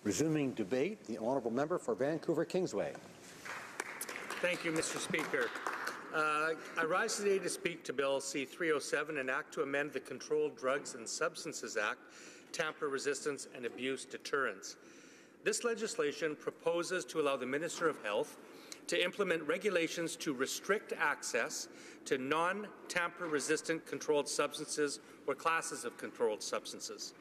Resuming debate, the honourable member for Vancouver Kingsway. Thank you, Mr. Speaker. I rise today to speak to Bill C-307, an act to amend the Controlled Drugs and Substances Act, Tamper Resistance and Abuse Deterrents. This legislation proposes to allow the Minister of Health to implement regulations to restrict access to non-tamper-resistant controlled substances or classes of controlled substances.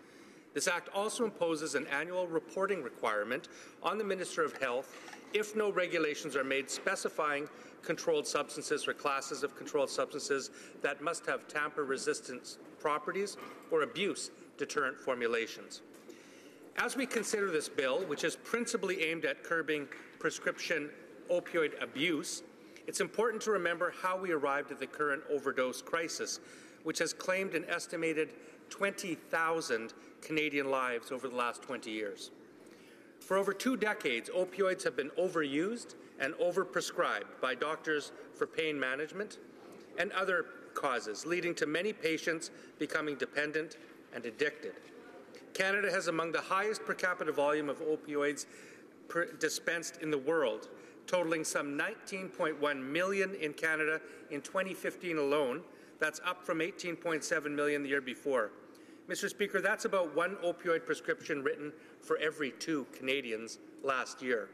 This Act also imposes an annual reporting requirement on the Minister of Health if no regulations are made specifying controlled substances or classes of controlled substances that must have tamper-resistant properties or abuse deterrent formulations. As we consider this bill, which is principally aimed at curbing prescription opioid abuse, it's important to remember how we arrived at the current overdose crisis, which has claimed an estimated 20,000 Canadian lives over the last 20 years. For over 2 decades, opioids have been overused and overprescribed by doctors for pain management and other causes, leading to many patients becoming dependent and addicted. Canada has among the highest per capita volume of opioids dispensed in the world, totaling some 19.1 million in Canada in 2015 alone. That's up from 18.7 million the year before. Mr. Speaker, that's about 1 opioid prescription written for every 2 Canadians last year.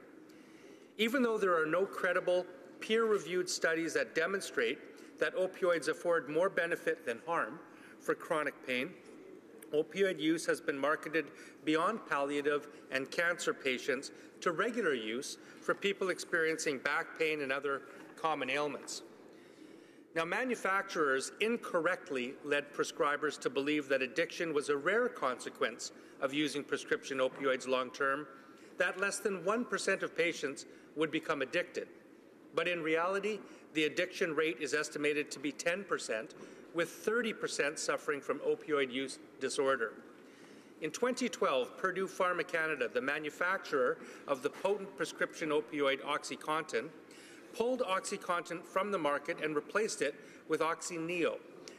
Even though there are no credible, peer-reviewed studies that demonstrate that opioids afford more benefit than harm for chronic pain, opioid use has been marketed beyond palliative and cancer patients to regular use for people experiencing back pain and other common ailments. Now, manufacturers incorrectly led prescribers to believe that addiction was a rare consequence of using prescription opioids long-term, that less than 1% of patients would become addicted. But in reality, the addiction rate is estimated to be 10%, with 30% suffering from opioid use disorder. In 2012, Purdue Pharma Canada, the manufacturer of the potent prescription opioid OxyContin, pulled OxyContin from the market and replaced it with OxyNeo,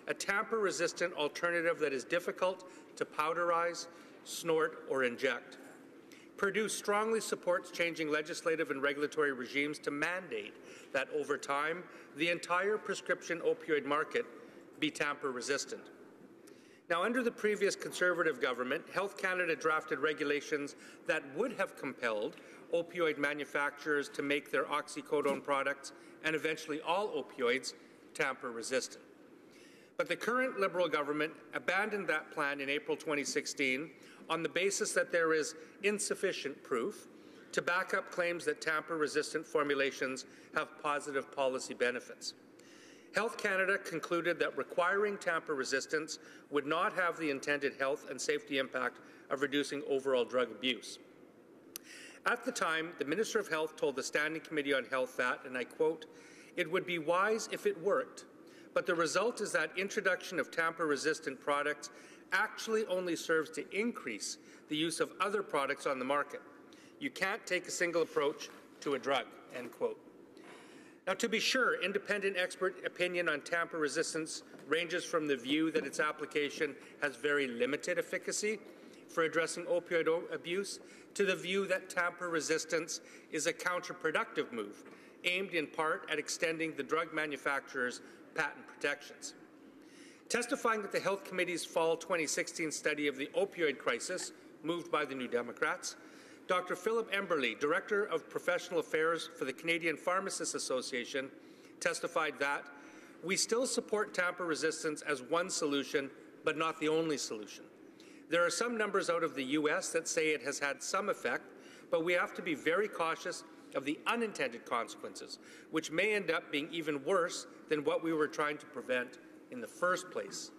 a tamper-resistant alternative that is difficult to powderize, snort, or inject. Purdue strongly supports changing legislative and regulatory regimes to mandate that over time, the entire prescription opioid market be tamper-resistant. Now, under the previous Conservative government, Health Canada drafted regulations that would have compelled opioid manufacturers to make their oxycodone products and eventually all opioids tamper-resistant. But the current Liberal government abandoned that plan in April 2016 on the basis that there is insufficient proof to back up claims that tamper-resistant formulations have positive policy benefits. Health Canada concluded that requiring tamper resistance would not have the intended health and safety impact of reducing overall drug abuse. At the time, the Minister of Health told the Standing Committee on Health that, and I quote, "It would be wise if it worked, but the result is that introduction of tamper-resistant products actually only serves to increase the use of other products on the market. You can't take a single approach to a drug," end quote. Now, to be sure, independent expert opinion on tamper resistance ranges from the view that its application has very limited efficacy for addressing opioid abuse to the view that tamper resistance is a counterproductive move aimed in part at extending the drug manufacturer's patent protections. Testifying at the Health Committee's fall 2016 study of the opioid crisis, moved by the New Democrats, Dr. Philip Emberley, Director of Professional Affairs for the Canadian Pharmacists Association, testified that we still support tamper resistance as one solution, but not the only solution. There are some numbers out of the U.S. that say it has had some effect, but we have to be very cautious of the unintended consequences, which may end up being even worse than what we were trying to prevent in the first place.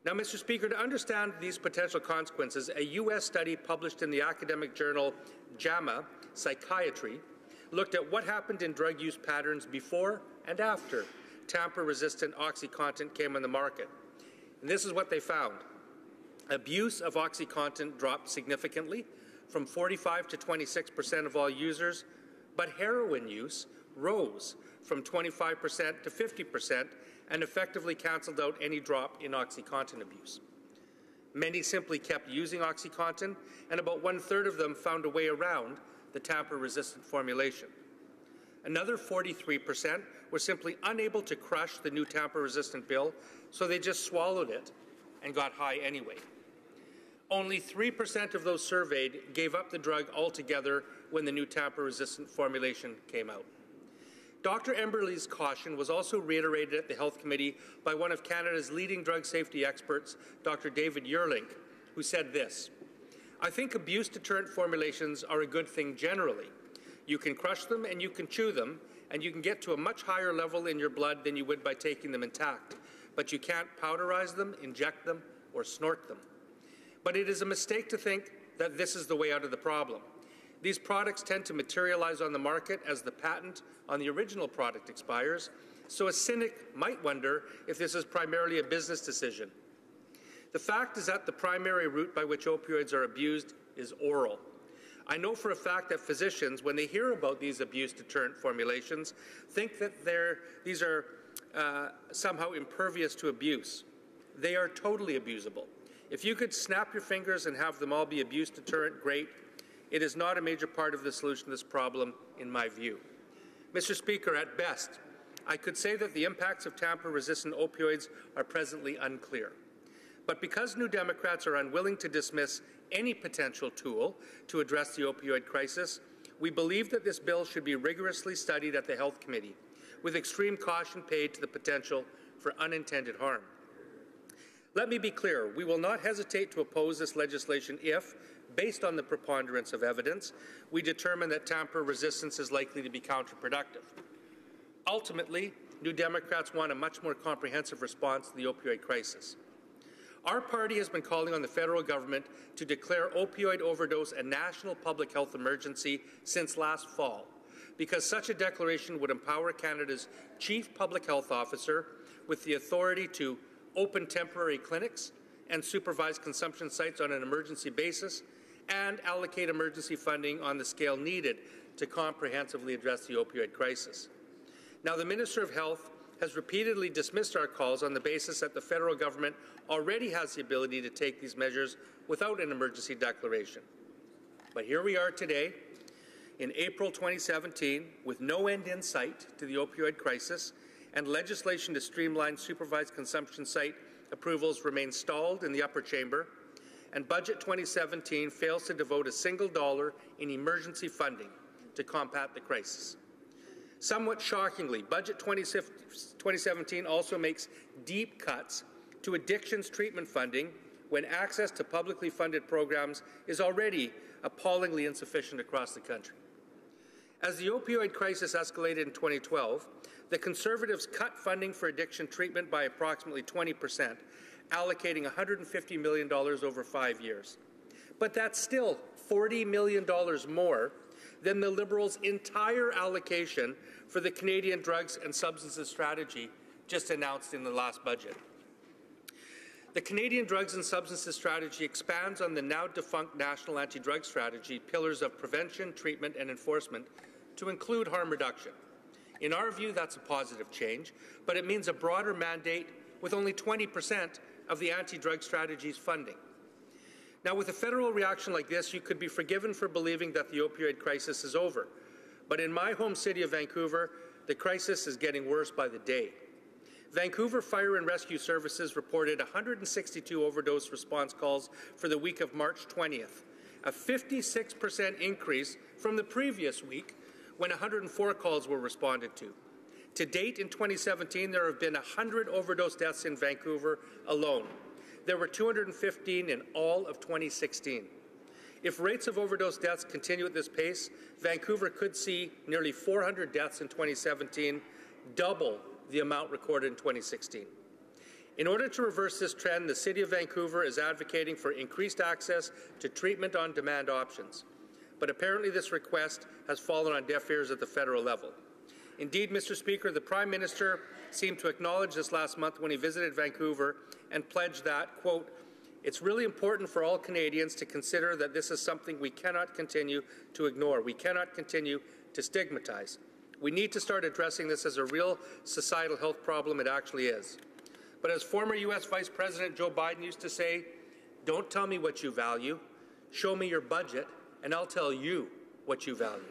Now, Mr. Speaker, to understand these potential consequences, a U.S. study published in the academic journal JAMA Psychiatry looked at what happened in drug use patterns before and after tamper-resistant OxyContin came on the market. And this is what they found. Abuse of OxyContin dropped significantly from 45% to 26% of all users, but heroin use rose from 25% to 50% and effectively cancelled out any drop in OxyContin abuse. Many simply kept using OxyContin, and about 1/3 of them found a way around the tamper-resistant formulation. Another 43% were simply unable to crush the new tamper-resistant pill, so they just swallowed it and got high anyway. Only 3% of those surveyed gave up the drug altogether when the new tamper-resistant formulation came out. Dr. Emberley's caution was also reiterated at the Health Committee by one of Canada's leading drug safety experts, Dr. David Yerlink, who said this: "I think abuse deterrent formulations are a good thing generally. You can crush them and you can chew them, and you can get to a much higher level in your blood than you would by taking them intact, but you can't powderize them, inject them, or snort them. But it is a mistake to think that this is the way out of the problem. These products tend to materialize on the market as the patent on the original product expires, so a cynic might wonder if this is primarily a business decision. The fact is that the primary route by which opioids are abused is oral. I know for a fact that physicians, when they hear about these abuse deterrent formulations, think that these are somehow impervious to abuse. They are totally abusable. If you could snap your fingers and have them all be abuse deterrent, great. It is not a major part of the solution to this problem, in my view. Mr. Speaker, at best, I could say that the impacts of tamper-resistant opioids are presently unclear. But because New Democrats are unwilling to dismiss any potential tool to address the opioid crisis, we believe that this bill should be rigorously studied at the Health Committee, with extreme caution paid to the potential for unintended harm. Let me be clear, we will not hesitate to oppose this legislation if, based on the preponderance of evidence, we determine that tamper resistance is likely to be counterproductive. Ultimately, New Democrats want a much more comprehensive response to the opioid crisis. Our party has been calling on the federal government to declare opioid overdose a national public health emergency since last fall, because such a declaration would empower Canada's chief public health officer with the authority to open temporary clinics and supervise consumption sites on an emergency basis, and allocate emergency funding on the scale needed to comprehensively address the opioid crisis. Now, the Minister of Health has repeatedly dismissed our calls on the basis that the federal government already has the ability to take these measures without an emergency declaration. But here we are today, in April 2017, with no end in sight to the opioid crisis, and legislation to streamline supervised consumption site approvals remains stalled in the upper chamber, and Budget 2017 fails to devote a single dollar in emergency funding to combat the crisis. Somewhat shockingly, Budget 2017 also makes deep cuts to addictions treatment funding when access to publicly funded programs is already appallingly insufficient across the country. As the opioid crisis escalated in 2012, the Conservatives cut funding for addiction treatment by approximately 20%, allocating $150 million over 5 years. But that's still $40 million more than the Liberals' entire allocation for the Canadian Drugs and Substances Strategy just announced in the last budget. The Canadian Drugs and Substances Strategy expands on the now-defunct National Anti-Drug Strategy pillars of prevention, treatment, and enforcement to include harm reduction. In our view, that's a positive change, but it means a broader mandate with only 20% of the anti-drug strategy's funding. Now, with a federal reaction like this, you could be forgiven for believing that the opioid crisis is over. But in my home city of Vancouver, the crisis is getting worse by the day. Vancouver Fire and Rescue Services reported 162 overdose response calls for the week of March 20th, a 56% increase from the previous week when 104 calls were responded to. To date, in 2017, there have been 100 overdose deaths in Vancouver alone. There were 215 in all of 2016. If rates of overdose deaths continue at this pace, Vancouver could see nearly 400 deaths in 2017, double the amount recorded in 2016. In order to reverse this trend, the City of Vancouver is advocating for increased access to treatment-on-demand options. But apparently this request has fallen on deaf ears at the federal level. Indeed, Mr. Speaker, the Prime Minister seemed to acknowledge this last month when he visited Vancouver and pledged that, quote, "It's really important for all Canadians to consider that this is something we cannot continue to ignore. We cannot continue to stigmatize. We need to start addressing this as a real societal health problem it actually is." But as former U.S. Vice President Joe Biden used to say, Don't tell me what you value. Show me your budget, and I'll tell you what you value.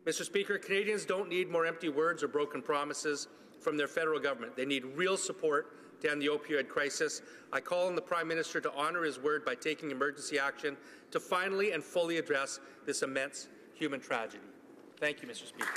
Mr. Speaker, Canadians don't need more empty words or broken promises from their federal government. They need real support to end the opioid crisis. I call on the Prime Minister to honour his word by taking emergency action to finally and fully address this immense human tragedy. Thank you, Mr. Speaker.